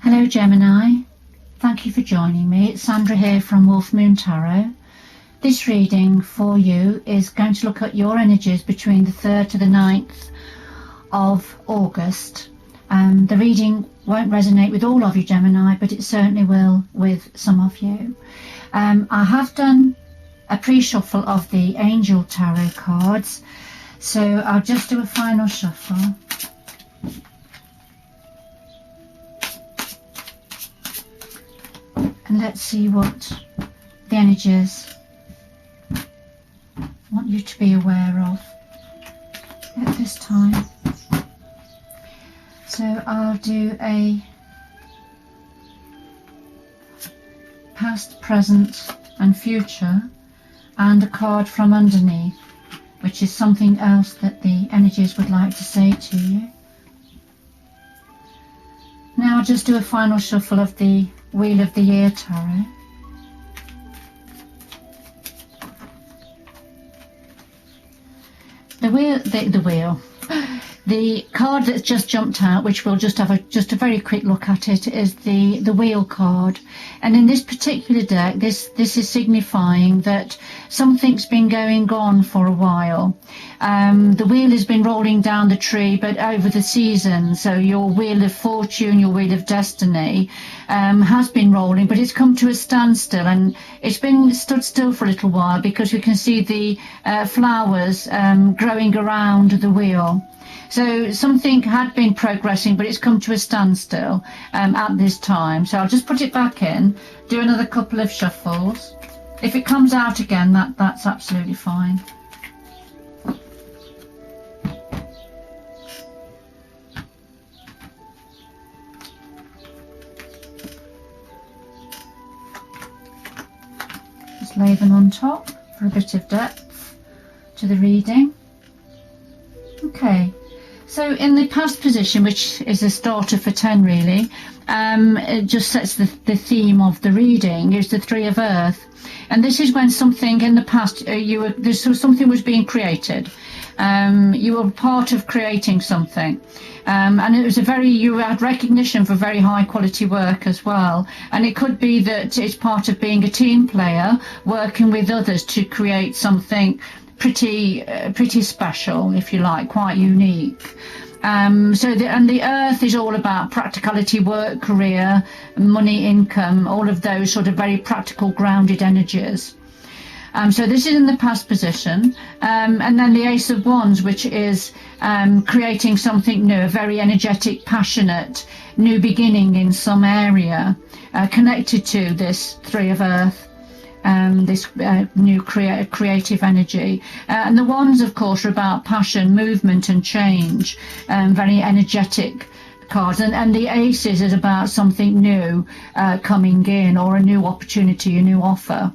Hello Gemini, thank you for joining me. It's Sandra here from Wolf Moon Tarot. This reading for you is going to look at your energies between the 3rd to the 9th of August. The reading won't resonate with all of you Gemini, but it certainly will with some of you. I have done a pre-shuffle of the Angel Tarot cards, so I'll just do a final shuffle. And let's see what the energies want you to be aware of at this time. So I'll do a past, present and future, and a card from underneath, which is something else that the energies would like to say to you. Now I'll just do a final shuffle of the Wheel of the Year Tarot. The card that's just jumped out, which we'll just have a very quick look at it, is the Wheel card. And in this particular deck, this is signifying that something's been going on for a while. The wheel has been rolling down the tree, but over the season. So your wheel of fortune, your wheel of destiny, has been rolling, but it's come to a standstill, and it's been stood still for a little while because we can see the flowers growing around the wheel. So something had been progressing, but it's come to a standstill at this time. So I'll just put it back in, do another couple of shuffles. If it comes out again, that's absolutely fine. Just lay them on top for a bit of depth to the reading. Okay. So in the past position, which is a starter for 10 really, it just sets the theme of the reading, is the Three of Earth. And this is when something in the past, something was being created. You were part of creating something. And it was you had recognition for very high quality work as well. And it could be that it's part of being a team player, working with others to create something pretty special, if you like, quite unique. The earth is all about practicality, work, career, money, income, all of those sort of very practical, grounded energies. So this is in the past position, and then the Ace of Wands, which is creating something new, a very energetic, passionate new beginning in some area, connected to this Three of Earth. This new creative energy. And the Wands, of course, are about passion, movement and change, very energetic cards. And the Aces is about something new coming in, or a new opportunity, a new offer.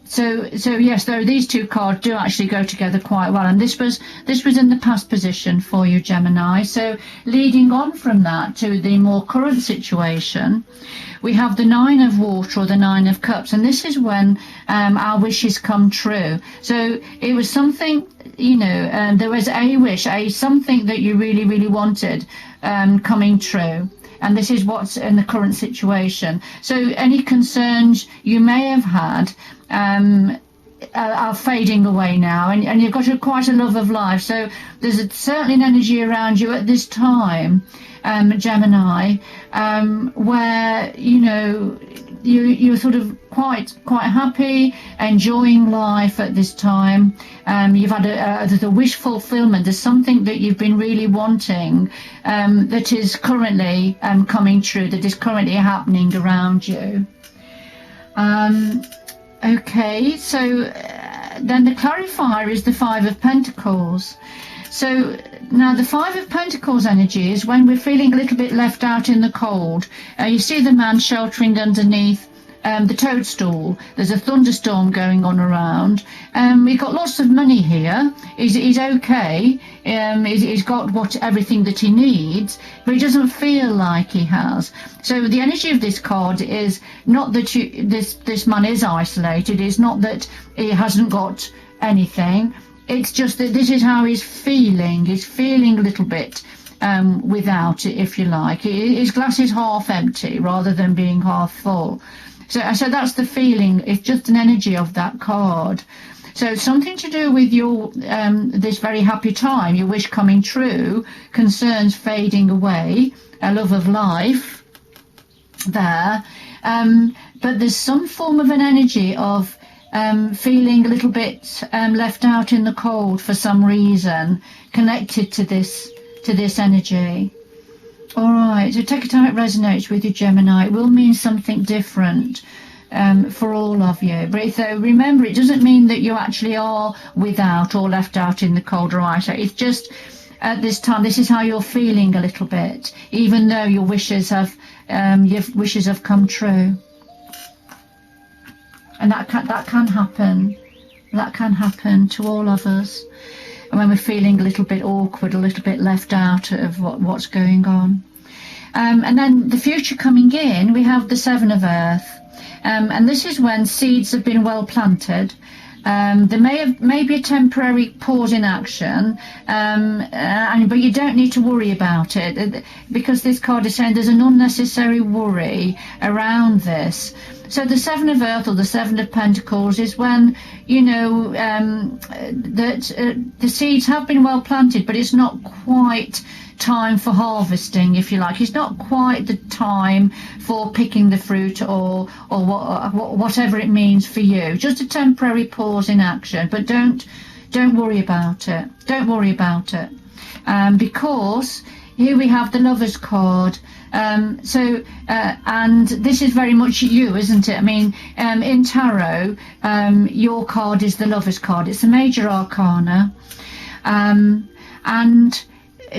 So yes, though these two cards do actually go together quite well, and this was in the past position for you, Gemini. So leading on from that to the more current situation, we have the Nine of Water, or the Nine of Cups, and this is when our wishes come true. So it was something, there was a wish, something that you really, really wanted coming true. And this is what's in the current situation. So any concerns you may have had are fading away now, and you've got quite a love of life. So there's certainly an energy around you at this time, Gemini, where you're sort of quite happy, enjoying life at this time. You've had the wish fulfillment. There's something that you've been really wanting that is currently coming true, that is currently happening around you. Okay, so then the clarifier is the Five of Pentacles. So now the Five of Pentacles energy is when we're feeling a little bit left out in the cold. You see the man sheltering underneath the toadstool. There's a thunderstorm going on around. We've got lots of money here. He's okay. He's got everything that he needs, but he doesn't feel like he has. So the energy of this card is not that this man is isolated. It's not that he hasn't got anything. It's just that this is how he's feeling. He's feeling a little bit without it, if you like. His glass is half empty rather than being half full. So that's the feeling. It's just an energy of that card. So something to do with your this very happy time, your wish coming true, concerns fading away, a love of life there. But there's some form of an energy of feeling a little bit left out in the cold for some reason, connected to this energy. All right, so take it how it resonates with you, Gemini. It will mean something different for all of you. But remember, it doesn't mean that you actually are without or left out in the cold or ice. It's just at this time, this is how you're feeling a little bit, even though your wishes have come true. And that can happen. That can happen to all of us. And when we're feeling a little bit awkward, a little bit left out of what's going on. And then the future coming in, we have the Seven of Earth. And this is when seeds have been well planted. There may be a temporary pause in action, but you don't need to worry about it, because this card is saying there's an unnecessary worry around this. So the Seven of Earth or the Seven of Pentacles is when, you know, that the seeds have been well planted, but it's not quite time for harvesting, if you like. It's not quite the time for picking the fruit or whatever it means for you. Just a temporary pause in action, but don't worry about it. Don't worry about it, because here we have the Lover's card. And this is very much you, isn't it? I mean, in tarot, your card is the Lover's card. It's a major arcana, and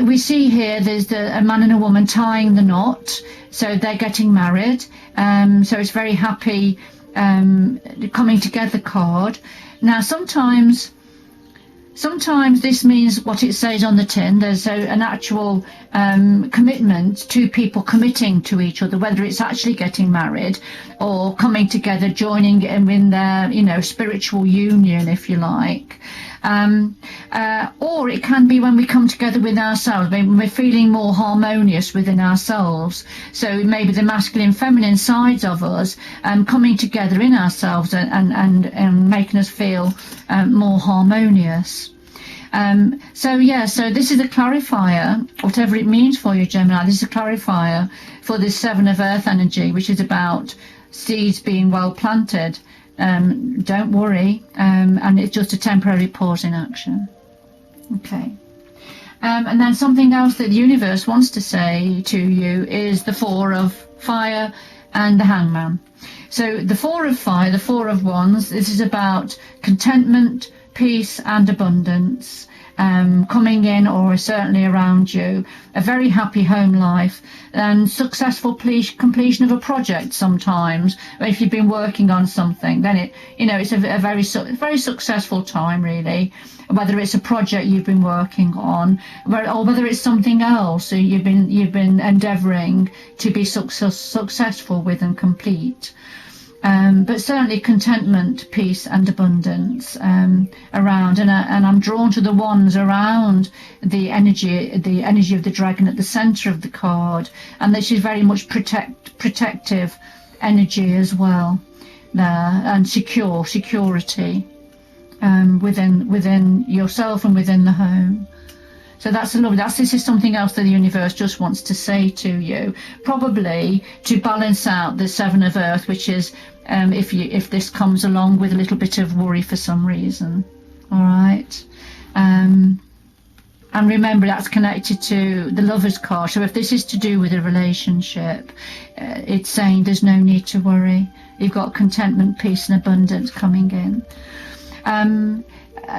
we see here there's a man and a woman tying the knot, so they're getting married. So it's very happy coming together card. Now sometimes this means what it says on the tin. There's an actual commitment, two people committing to each other, whether it's actually getting married or coming together, joining in their, you know, spiritual union, if you like. Or it can be when we come together with ourselves, when we're feeling more harmonious within ourselves. So maybe the masculine, feminine sides of us coming together in ourselves and making us feel more harmonious. So this is a clarifier, whatever it means for you, Gemini. This is a clarifier for this Seven of Earth energy, which is about seeds being well planted. Don't worry, and it's just a temporary pause in action. Okay. And then something else that the universe wants to say to you is the Four of Fire and the Hangman. So the Four of Fire, the Four of Wands, this is about contentment, peace and abundance coming in, or certainly around you, a very happy home life and successful completion of a project. Sometimes if you've been working on something, then it's a very successful time, really, whether it's a project you've been working on or whether it's something else you've been endeavoring to be successful with and complete. But certainly contentment, peace and abundance around, and I'm drawn to the wands around the energy of the dragon at the center of the card, and this is very much protective energy as well there, and security within yourself and within the home. So that's lovely. This is something else that the universe just wants to say to you, probably to balance out the Seven of Earth, which is if this comes along with a little bit of worry for some reason. All right. And remember, that's connected to the Lover's card. So if this is to do with a relationship, it's saying there's no need to worry. You've got contentment, peace and abundance coming in.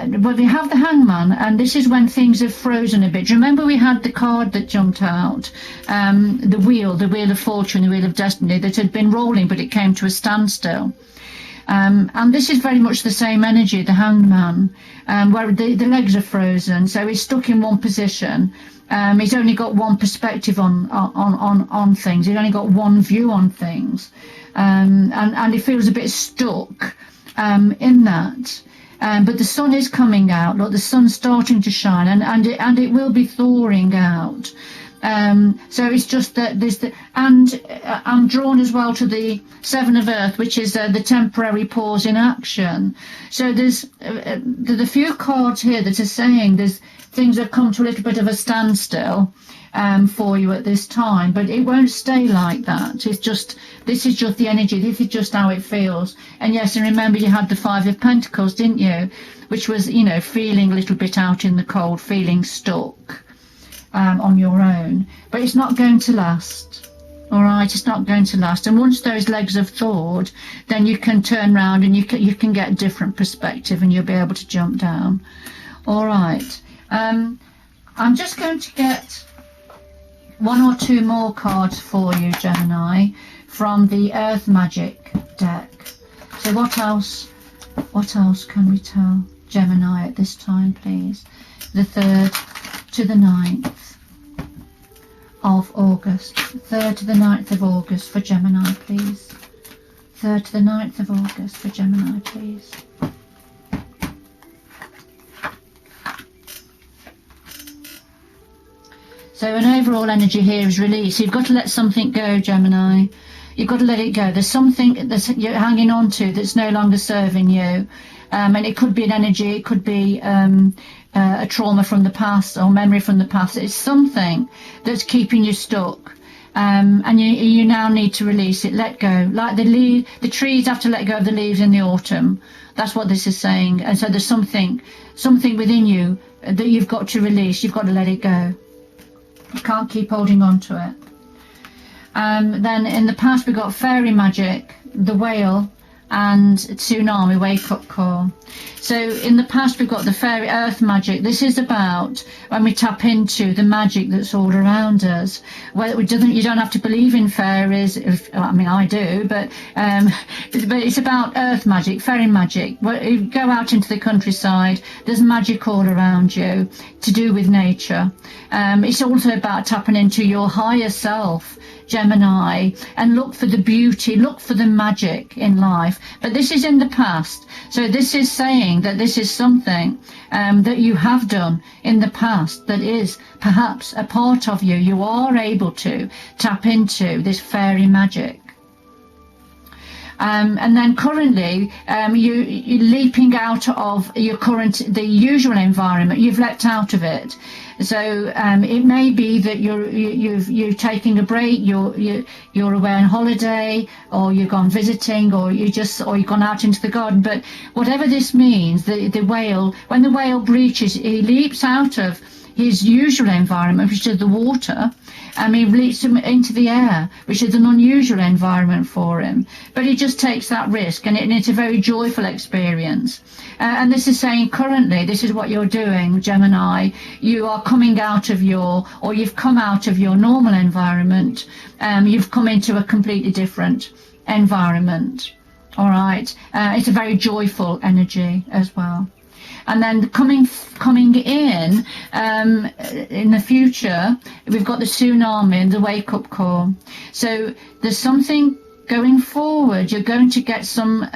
But we have the Hangman, and this is when things have frozen a bit. Remember, we had the card that jumped out, the wheel of fortune, the wheel of destiny, that had been rolling, but it came to a standstill. And this is very much the same energy, the Hangman, where the legs are frozen, so he's stuck in one position. He's only got one perspective on things. He's only got one view on things, and he feels a bit stuck in that. but the sun is coming out. Look, the sun's starting to shine, and it will be thawing out. So it's just that I'm drawn as well to the Seven of Earth, which is the temporary pause in action. So there's a few cards here that are saying there's things have come to a little bit of a standstill for you at this time, but it won't stay like that. This is just the energy. This is just how it feels. And yes, and remember you had the Five of Pentacles, didn't you? Which was, feeling a little bit out in the cold, feeling stuck. On your own, but it's not going to last. All right, it's not going to last. And once those legs have thawed, then you can turn around and you can get a different perspective, and you'll be able to jump down. All right, I'm just going to get one or two more cards for you, Gemini, from the Earth Magic deck. So what else can we tell Gemini at this time, please? The 3rd to the 9th of August. 3rd to the 9th of August for Gemini, please. 3rd to the 9th of August for Gemini, please. So an overall energy here is release. You've got to let something go, Gemini. You've got to let it go. There's something that's you're hanging on to that's no longer serving you. And it could be an energy, it could be a trauma from the past or memory from the past. It's something that's keeping you stuck. And you now need to release it, let go. Like the trees have to let go of the leaves in the autumn. That's what this is saying. And so there's something within you that you've got to release. You've got to let it go. You can't keep holding on to it. Then in the past we got fairy magic, the whale, and tsunami, wake up call. So in the past we've got the fairy earth magic. This is about when we tap into the magic that's all around us. Well, you don't have to believe in fairies. I mean, I do, but it's about earth magic, fairy magic. When you go out into the countryside, there's magic all around you to do with nature. It's also about tapping into your higher self, Gemini, and look for the beauty, look for the magic in life. But this is in the past, so this is saying that this is something that you have done in the past that is perhaps a part of you. You are able to tap into this fairy magic. And then currently you're leaping out of the usual environment. You've leapt out of it. So it may be that you're taking a break, you're away on holiday, or you've gone visiting, or you've gone out into the garden. But whatever this means, the whale, when the whale breaches, he leaps out of his usual environment, which is the water, and he leaps into the air, which is an unusual environment for him. But he just takes that risk, and it's a very joyful experience. And this is saying currently, this is what you're doing, Gemini. You are coming out of you've come out of your normal environment. You've come into a completely different environment. All right. It's a very joyful energy as well. And then coming in the future, we've got the tsunami and the wake-up call. So there's something going forward. You're going to get some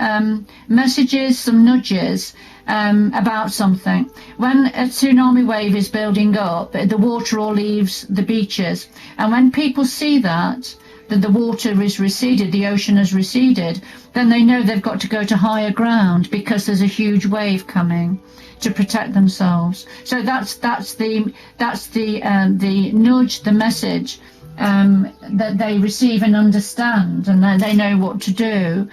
messages, some nudges about something. When a tsunami wave is building up, the water all leaves the beaches. And when people see that the water is receded, the ocean has receded, then they know they've got to go to higher ground because there's a huge wave coming to protect themselves. So that's the nudge, the message that they receive and understand, and they know what to do.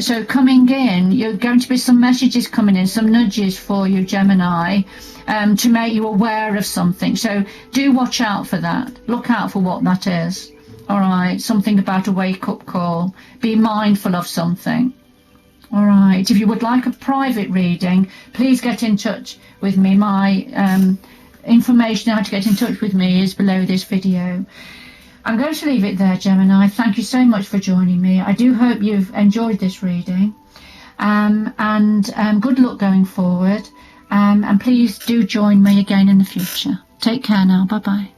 So coming in, you're going to be some messages coming in, some nudges for you, Gemini, to make you aware of something. So do watch out for that. Look out for what that is. All right, something about a wake-up call. Be mindful of something. All right, if you would like a private reading, please get in touch with me. My information how to get in touch with me is below this video. I'm going to leave it there, Gemini. Thank you so much for joining me. I do hope you've enjoyed this reading. And good luck going forward. And please do join me again in the future. Take care now. Bye-bye.